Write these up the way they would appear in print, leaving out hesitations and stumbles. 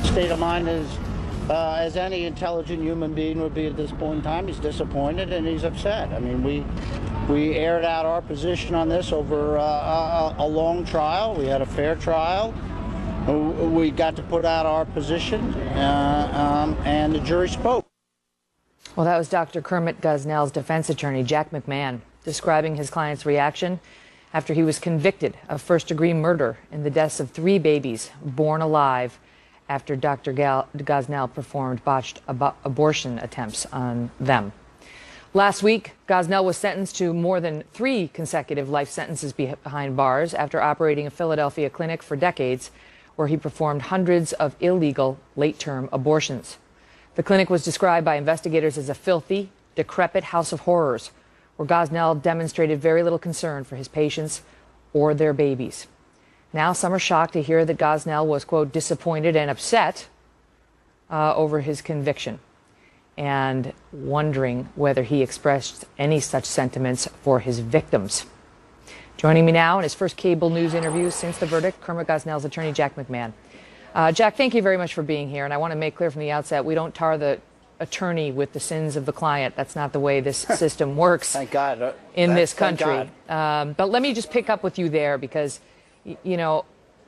State of mind is, as any intelligent human being would be at this point in time, he's disappointed and he's upset. I mean, we aired out our position on this over a long trial. We had a fair trial. We got to put out our position, and the jury spoke. Well, that was Dr. Kermit Gosnell's defense attorney, Jack McMahon, describing his client's reaction after he was convicted of first-degree murder in the deaths of 3 babies born alive after Dr. Gosnell performed botched abortion attempts on them. Last week, Gosnell was sentenced to more than 3 consecutive life sentences behind bars after operating a Philadelphia clinic for decades, where he performed hundreds of illegal late-term abortions. The clinic was described by investigators as a filthy, decrepit house of horrors, where Gosnell demonstrated very little concern for his patients or their babies. Now some are shocked to hear that Gosnell was, quote, disappointed and upset over his conviction, and wondering whether he expressed any such sentiments for his victims. Joining me now in his first cable news interview since the verdict, Kermit Gosnell's attorney, Jack McMahon. Jack, thank you very much for being here, and I want to make clear from the outset, we don't tar the attorney with the sins of the client. That's not the way this system works. Thank God. In this country. But let me just pick up with you there, because, you know,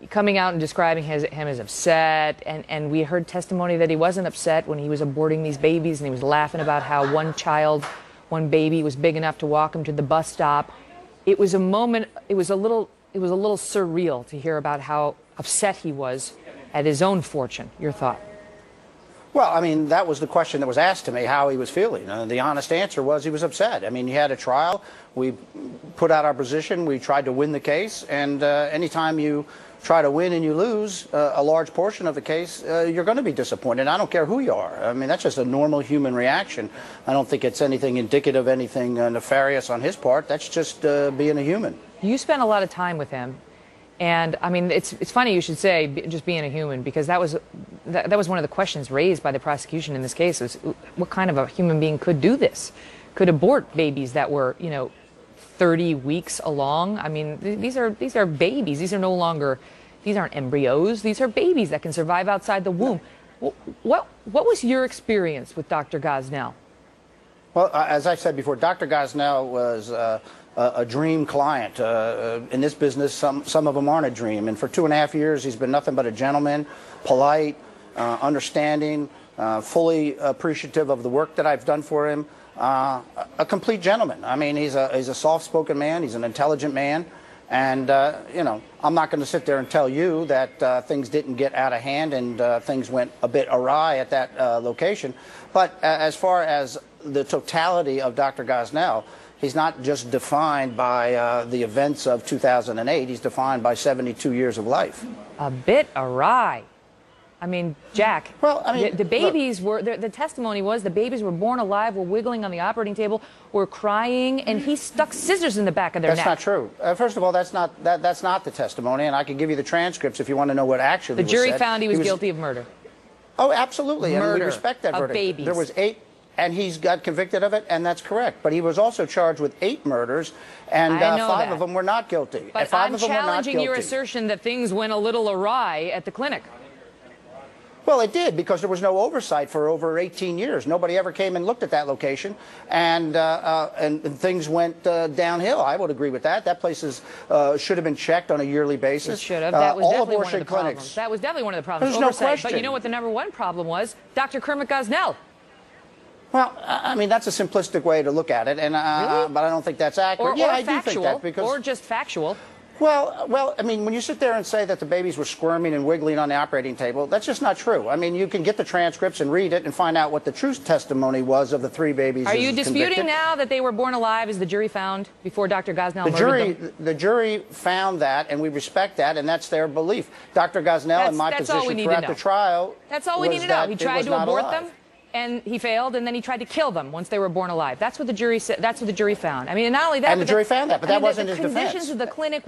coming out and describing him as upset, and we heard testimony that he wasn't upset when he was aborting these babies, and he was laughing about how one baby was big enough to walk him to the bus stop. It was a moment, it was a little surreal to hear about how upset he was at his own fortune. Your thought? Well, I mean, that was the question that was asked to me, how he was feeling. The honest answer was he was upset. I mean, he had a trial. We put out our position. We tried to win the case. And anytime you try to win and you lose a large portion of the case, you're going to be disappointed. I don't care who you are. I mean, that's just a normal human reaction. I don't think it's anything indicative of anything nefarious on his part. That's just being a human. You spent a lot of time with him. And I mean, it's funny you should say just being a human, because that was one of the questions raised by the prosecution in this case, was what kind of a human being could do this, could abort babies that were, you know, 30 weeks along. I mean, these are babies. These aren't embryos. These are babies that can survive outside the womb. What was your experience with Dr. Gosnell? Well, as I said before, Dr. Gosnell was a dream client. In this business, some of them aren't a dream. And for 2.5 years, he's been nothing but a gentleman, polite, understanding, fully appreciative of the work that I've done for him. A complete gentleman. I mean, he's a soft-spoken man. He's an intelligent man. And, you know, I'm not going to sit there and tell you that things didn't get out of hand and things went a bit awry at that location. But as far as the totality of Dr. Gosnell, he's not just defined by the events of 2008. He's defined by 72 years of life. A bit awry. I mean, Jack, well, I mean, the babies were, the testimony was the babies were born alive, were wiggling on the operating table, were crying, and he stuck scissors in the back of their neck. That's not true. First of all, that's not the testimony, and I can give you the transcripts if you want to know what actually was said. The jury found he was guilty of murder. Oh, absolutely, murder and we respect that verdict. Of babies. There was 8, and he's got convicted of it, and that's correct. But he was also charged with 8 murders, and 5 of them were not guilty. But I'm challenging your assertion that things went a little awry at the clinic. Well, it did, because there was no oversight for over 18 years. Nobody ever came and looked at that location, and things went downhill. I would agree with that. That place should have been checked on a yearly basis. It should have. That was all definitely abortion one of the clinics. problems. That was definitely one of the problems. There's no oversight. question. But you know what the #1 problem was? Dr. Kermit Gosnell. Well, I mean, that's a simplistic way to look at it, and really? But I don't think that's accurate. Or I factual, do think that, because or just factual. Well, I mean, when you sit there and say that the babies were squirming and wiggling on the operating table, that's just not true. I mean, you can get the transcripts and read it and find out what the true testimony was of the 3 babies. Are you disputing now that they were born alive, as the jury found before Dr. Gosnell murdered them? The jury found that, and we respect that, and that's their belief. Dr. Gosnell, in my position throughout the trial, that's all we need to know. He tried to abort them, and he failed, and then he tried to kill them once they were born alive. That's what the jury said. That's what the jury found. I mean, not only that, and the jury found that, but that wasn't his defense. The conditions of the clinic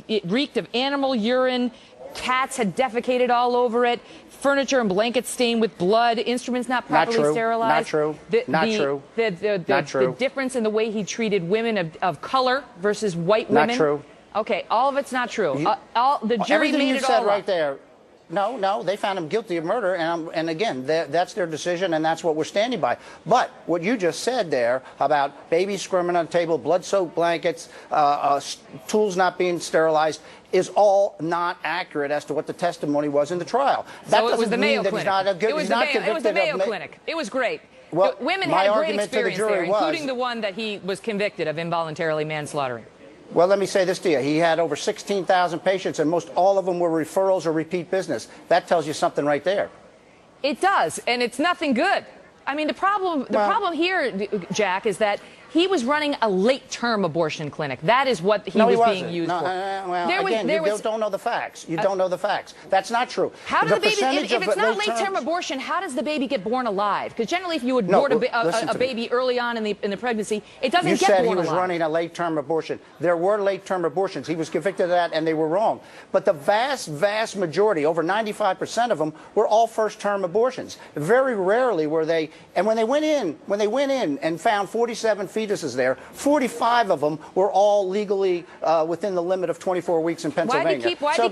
it reeked of animal urine. Cats had defecated all over it. Furniture and blankets stained with blood. Instruments not properly sterilized. Not true. Not true. Not true. The difference in the way he treated women of color versus white women. Not true. Okay, all of it's not true. The jury everything made you it said all right up. there. No. They found him guilty of murder, and again, that's their decision, and that's what we're standing by. But what you just said there about babies squirming on the table, blood-soaked blankets, tools not being sterilized, is all not accurate as to what the testimony was in the trial. That So it was the Mayo that Clinic. It was the Mayo Clinic. It was great. Well, women my had great argument to the experience jury there, was, including the one that he was convicted of involuntarily manslaughtering. Well, let me say this to you. He had over 16,000 patients, and most all of them were referrals or repeat business. That tells you something right there. It does, and it's nothing good. I mean, the problem here, Jack, is that he was running a late-term abortion clinic. That is what he was being used for. You don't know the facts. You don't know the facts. That's not true. How does the baby, if it's not late-term abortion, how does the baby get born alive? Because generally, if you abort a baby early on in the pregnancy, it doesn't get born alive. You said he was running a late-term abortion. There were late-term abortions. He was convicted of that, and they were wrong. But the vast majority, over 95% of them, were all first-term abortions. Very rarely were they. And when they went in and found 47 fetuses there, 45 of them were all legally within the limit of 24 weeks in Pennsylvania. Why do you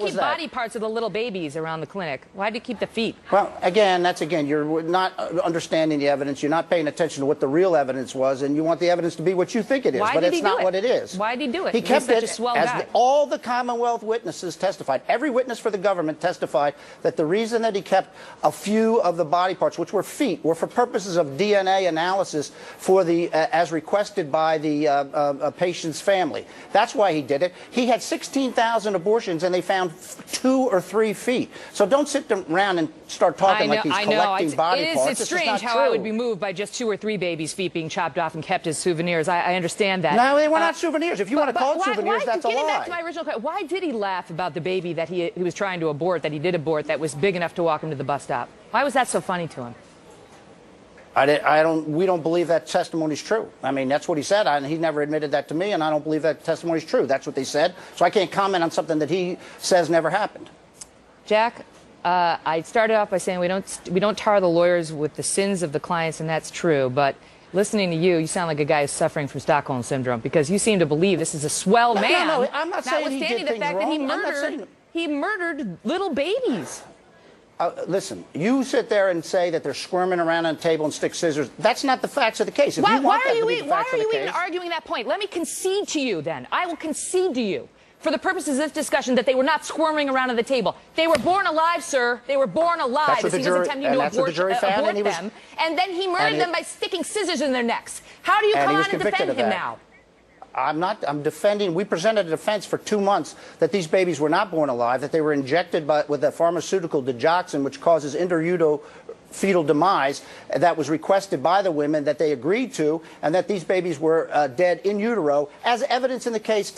keep body parts of the little babies around the clinic? Why do you keep the feet? Well, again, you're not understanding the evidence. You're not paying attention to what the real evidence was, and you want the evidence to be what you think it is, but it's not what it is. Why did he do it? He kept it, as all the Commonwealth witnesses testified. Every witness for the government testified that the reason that he kept a few of the body parts, which were feet, were for purposes of DNA analysis for the as requested by the patient's family. That's why he did it. He had 16,000 abortions, and they found 2 or 3 feet. So don't sit around and start talking like he's collecting body parts. It's strange how I would be moved by just 2 or 3 babies' feet being chopped off and kept as souvenirs. I understand that. No, they were not souvenirs. If you want to call it souvenirs, that's a lie. Getting back to my original question, why did he laugh about the baby that he was trying to abort, that he did abort, that was big enough to walk him to the bus stop? Why was that so funny to him? We don't believe that testimony is true. I mean, that's what he said. He never admitted that to me, and I don't believe that testimony is true. That's what they said. So I can't comment on something that he says never happened. Jack, I started off by saying we don't tar the lawyers with the sins of the clients, and that's true. But listening to you, you sound like a guy who's suffering from Stockholm syndrome, because you seem to believe this is a swell man. No, I'm not saying he did things wrong. That he murdered little babies. Listen, you sit there and say that they're squirming around on the table and stick scissors. That's not the facts of the case. Why are you even arguing that point? Let me concede to you then. I will concede to you, for the purposes of this discussion, that they were not squirming around on the table. They were born alive, sir. They were born alive. He was attempting to abort them. And then he murdered them by sticking scissors in their necks. How do you come out and defend him now? I'm defending. We presented a defense for 2 months that these babies were not born alive, that they were injected with a pharmaceutical digoxin, which causes fetal demise, that was requested by the women, that they agreed to, and that these babies were dead in utero, as evidence in the case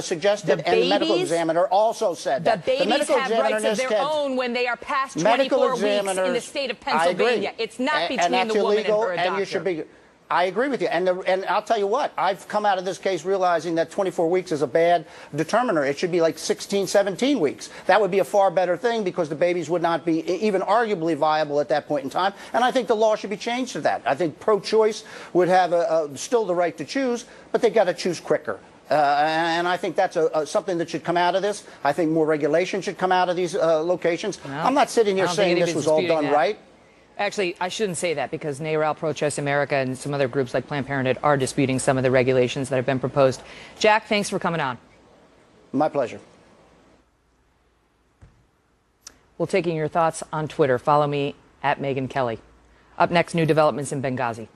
suggested, and the medical examiner also said that. The babies have rights of their own when they are past 24 weeks in the state of Pennsylvania. It's not between the woman and her doctor. I agree with you. And I'll tell you what, I've come out of this case realizing that 24 weeks is a bad determiner. It should be like 16, 17 weeks. That would be a far better thing, because the babies would not be even arguably viable at that point in time. And I think the law should be changed to that. I think pro-choice would have still the right to choose, but they got to choose quicker. And I think that's something that should come out of this. I think more regulation should come out of these locations. Well, I'm not sitting here saying this was all done right. Actually, I shouldn't say that, because NARAL, Pro-Choice America, and some other groups like Planned Parenthood are disputing some of the regulations that have been proposed. Jack, thanks for coming on. My pleasure. We're taking your thoughts on Twitter. Follow me at Megyn Kelly. Up next, new developments in Benghazi.